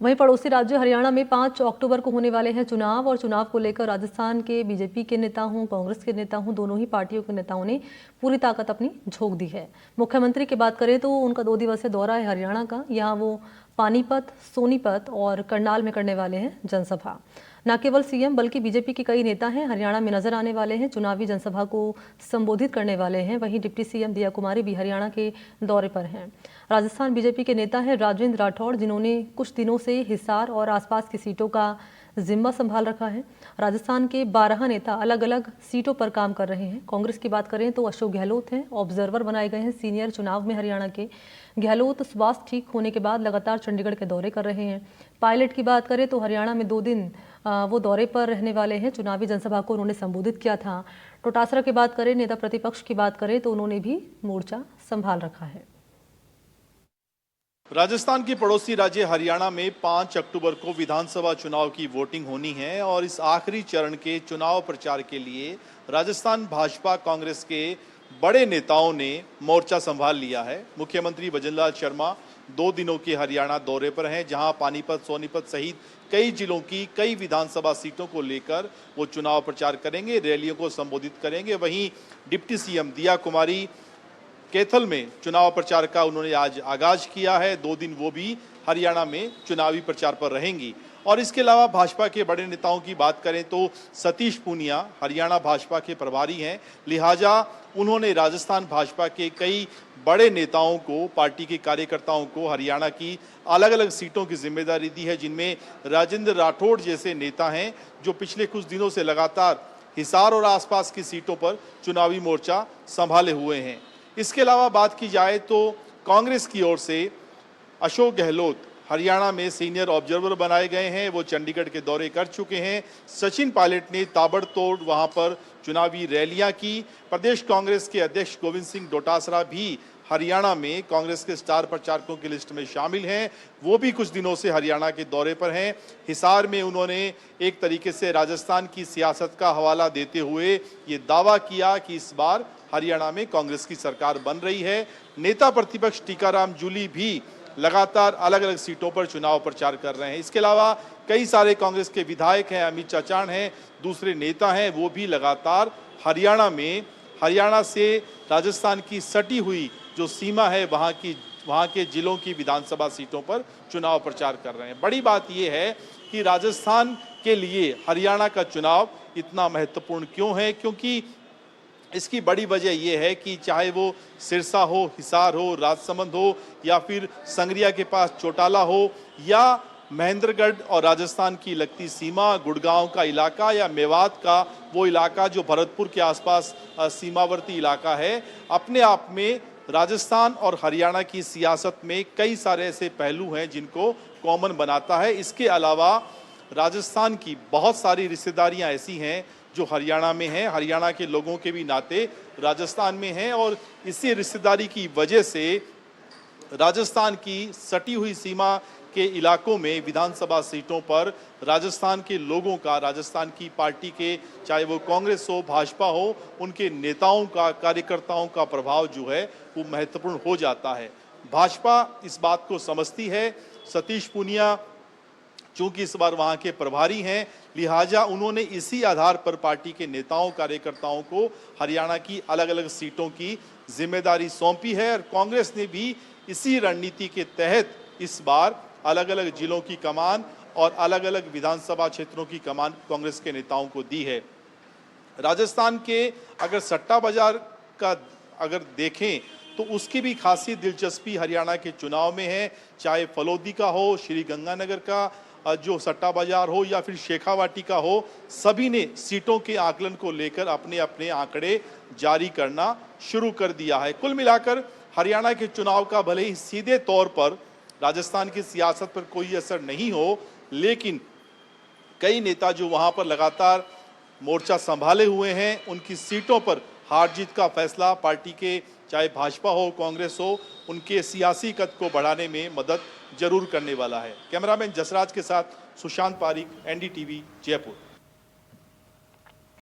वहीं पड़ोसी राज्य हरियाणा में 5 अक्टूबर को होने वाले हैं चुनाव और चुनाव को लेकर राजस्थान के बीजेपी के नेता हों, कांग्रेस के नेता हों, दोनों ही पार्टियों के नेताओं ने पूरी ताकत अपनी झोंक दी है। मुख्यमंत्री की बात करें तो उनका 2 दिवसीय दौरा है हरियाणा का। यहाँ वो पानीपत, सोनीपत और करनाल में करने वाले हैं जनसभा। न केवल सीएम बल्कि बीजेपी के कई नेता हैं हरियाणा में नजर आने वाले हैं, चुनावी जनसभा को संबोधित करने वाले हैं। वहीं डिप्टी सीएम दिया कुमारी भी हरियाणा के दौरे पर हैं। राजस्थान बीजेपी के नेता हैं राजेंद्र राठौड़, जिन्होंने कुछ दिनों से हिसार और आसपास की सीटों का जिम्मा संभाल रखा है। राजस्थान के 12 नेता अलग अलग सीटों पर काम कर रहे हैं। कांग्रेस की बात करें तो अशोक गहलोत हैं, ऑब्जर्वर बनाए गए हैं सीनियर चुनाव में हरियाणा के। गहलोत स्वास्थ्य ठीक होने के बाद लगातार चंडीगढ़ के दौरे कर रहे हैं। पायलट की बात करें तो हरियाणा में 2 दिन वो दौरे पर रहने वाले हैं। चुनावी जनसभा को उन्होंने संबोधित किया था। डोटासरा की बात करें, नेता प्रतिपक्ष की बात करें तो उन्होंने भी मोर्चा संभाल रखा है। राजस्थान के पड़ोसी राज्य हरियाणा में 5 अक्टूबर को विधानसभा चुनाव की वोटिंग होनी है और इस आखिरी चरण के चुनाव प्रचार के लिए राजस्थान भाजपा कांग्रेस के बड़े नेताओं ने मोर्चा संभाल लिया है। मुख्यमंत्री भजनलाल शर्मा 2 दिनों के हरियाणा दौरे पर हैं, जहां पानीपत, सोनीपत सहित कई जिलों की कई विधानसभा सीटों को लेकर वो चुनाव प्रचार करेंगे, रैलियों को संबोधित करेंगे। वहीं डिप्टी सीएम दिया कुमारी कैथल में चुनाव प्रचार का उन्होंने आज आगाज किया है। 2 दिन वो भी हरियाणा में चुनावी प्रचार पर रहेंगी। और इसके अलावा भाजपा के बड़े नेताओं की बात करें तो सतीश पूनिया हरियाणा भाजपा के प्रभारी हैं, लिहाजा उन्होंने राजस्थान भाजपा के कई बड़े नेताओं को, पार्टी के कार्यकर्ताओं को हरियाणा की अलग अलग सीटों की जिम्मेदारी दी है, जिनमें राजेंद्र राठौड़ जैसे नेता हैं जो पिछले कुछ दिनों से लगातार हिसार और आसपास की सीटों पर चुनावी मोर्चा संभाले हुए हैं। इसके अलावा बात की जाए तो कांग्रेस की ओर से अशोक गहलोत हरियाणा में सीनियर ऑब्जर्वर बनाए गए हैं, वो चंडीगढ़ के दौरे कर चुके हैं। सचिन पायलट ने ताबड़तोड़ वहां पर चुनावी रैलियां की। प्रदेश कांग्रेस के अध्यक्ष गोविंद सिंह डोटासरा भी हरियाणा में कांग्रेस के स्टार प्रचारकों की लिस्ट में शामिल हैं, वो भी कुछ दिनों से हरियाणा के दौरे पर हैं। हिसार में उन्होंने एक तरीके से राजस्थान की सियासत का हवाला देते हुए ये दावा किया कि इस बार हरियाणा में कांग्रेस की सरकार बन रही है। नेता प्रतिपक्ष टीकाराम जूली भी लगातार अलग अलग सीटों पर चुनाव प्रचार कर रहे हैं। इसके अलावा कई सारे कांग्रेस के विधायक हैं, अमित चाचान हैं, दूसरे नेता हैं, वो भी लगातार हरियाणा से राजस्थान की सटी हुई जो सीमा है वहाँ के जिलों की विधानसभा सीटों पर चुनाव प्रचार कर रहे हैं। बड़ी बात यह है कि राजस्थान के लिए हरियाणा का चुनाव इतना महत्वपूर्ण क्यों है, क्योंकि इसकी बड़ी वजह यह है कि चाहे वो सिरसा हो, हिसार हो, राजसमंद हो या फिर संगरिया के पास चौटाला हो या महेंद्रगढ़ और राजस्थान की लगती सीमा, गुड़गांव का इलाका या मेवात का वो इलाका जो भरतपुर के आसपास सीमावर्ती इलाका है, अपने आप में राजस्थान और हरियाणा की सियासत में कई सारे ऐसे पहलू हैं जिनको कॉमन बनाता है। इसके अलावा राजस्थान की बहुत सारी रिश्तेदारियां ऐसी हैं जो हरियाणा में हैं, हरियाणा के लोगों के भी नाते राजस्थान में हैं और इसी रिश्तेदारी की वजह से राजस्थान की सटी हुई सीमा के इलाकों में विधानसभा सीटों पर राजस्थान के लोगों का, राजस्थान की पार्टी के, चाहे वो कांग्रेस हो, भाजपा हो, उनके नेताओं का, कार्यकर्ताओं का प्रभाव जो है वो महत्वपूर्ण हो जाता है। भाजपा इस बात को समझती है। सतीश पूनिया चूंकि इस बार वहां के प्रभारी हैं, लिहाजा उन्होंने इसी आधार पर पार्टी के नेताओं, कार्यकर्ताओं को हरियाणा की अलग अलग सीटों की जिम्मेदारी सौंपी है और कांग्रेस ने भी इसी रणनीति के तहत इस बार अलग अलग जिलों की कमान और अलग अलग विधानसभा क्षेत्रों की कमान कांग्रेस के नेताओं को दी है। राजस्थान के अगर सट्टा बाजार का अगर देखें तो उसकी भी खासी दिलचस्पी हरियाणा के चुनाव में है, चाहे फलोदी का हो, श्री गंगानगर का जो सट्टा बाजार हो या फिर शेखावाटी का हो, सभी ने सीटों के आकलन को लेकर अपने अपने आंकड़े जारी करना शुरू कर दिया है। कुल मिलाकर हरियाणा के चुनाव का भले ही सीधे तौर पर राजस्थान की सियासत पर कोई असर नहीं हो, लेकिन कई नेता जो वहां पर लगातार मोर्चा संभाले हुए हैं, उनकी सीटों पर हार जीत का फैसला पार्टी के, चाहे भाजपा हो, कांग्रेस हो, उनके सियासी कद को बढ़ाने में मदद जरूर करने वाला है। कैमरामैन जसराज के साथ सुशांत पारिक, एनडीटीवी, जयपुर।